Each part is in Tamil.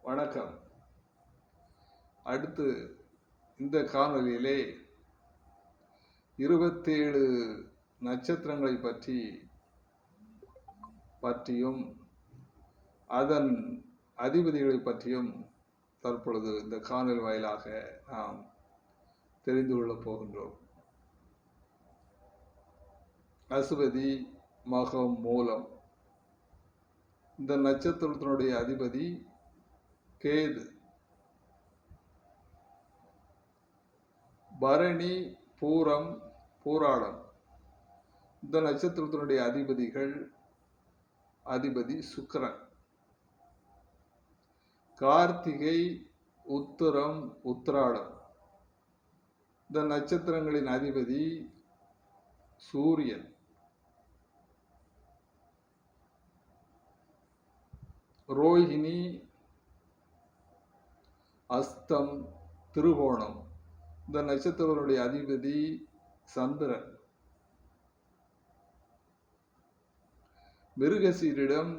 வணக்கம். அடுத்து இந்த காணொளியிலே 27 நட்சத்திரங்களை பற்றியும் அதன் அதிபதிகளை பற்றியும் தற்பொழுது இந்த காணொளி வாயிலாக நாம் தெரிந்து கொள்ளப் போகின்றோம். அசுவதி, மகம், மூலம். இந்த நட்சத்திரத்தினுடைய அதிபதி கேது. பரணி, பூரம், பூராடம். இந்த நட்சத்திரத்தினுடைய அதிபதி சுக்கிரன். கார்த்திகை, உத்திரம், உத்திராடம். இந்த நட்சத்திரங்களின் அதிபதி சூரியன். ரோஹிணி, அஸ்தம், திருவோணம். இந்த நட்சத்திரங்களுடைய அதிபதி சந்திரன். மிருகசீரிடம்,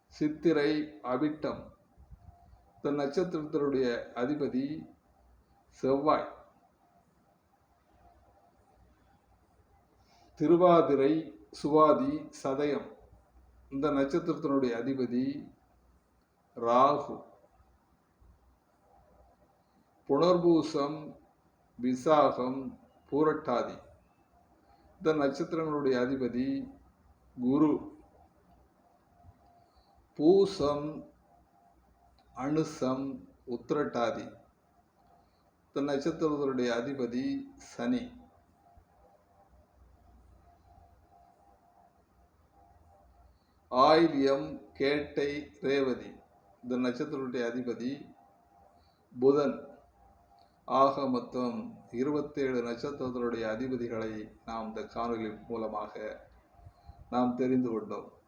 சித்திரை, அவிட்டம். இந்த நட்சத்திரத்தினுடைய அதிபதி செவ்வாய். திருவாதிரை, சுவாதி, சதயம். இந்த நட்சத்திரத்தினுடைய அதிபதி ராகு. புனர்பூசம், விசாகம், பூரட்டாதி. இந்த நட்சத்திரங்களுடைய அதிபதி குரு. பூசம், அனுசம், உத்திரட்டாதி. இந்த நட்சத்திரங்களுடைய அதிபதி சனி. ஆயில்யம், கேட்டை, ரேவதி. இந்த நட்சத்திரங்களுடைய அதிபதி புதன். ஆக மொத்தம் 27 நட்சத்திரங்களுடைய அதிபதிகளை நாம் இந்த காணொளி மூலமாக நாம் தெரிந்து கொண்டோம்.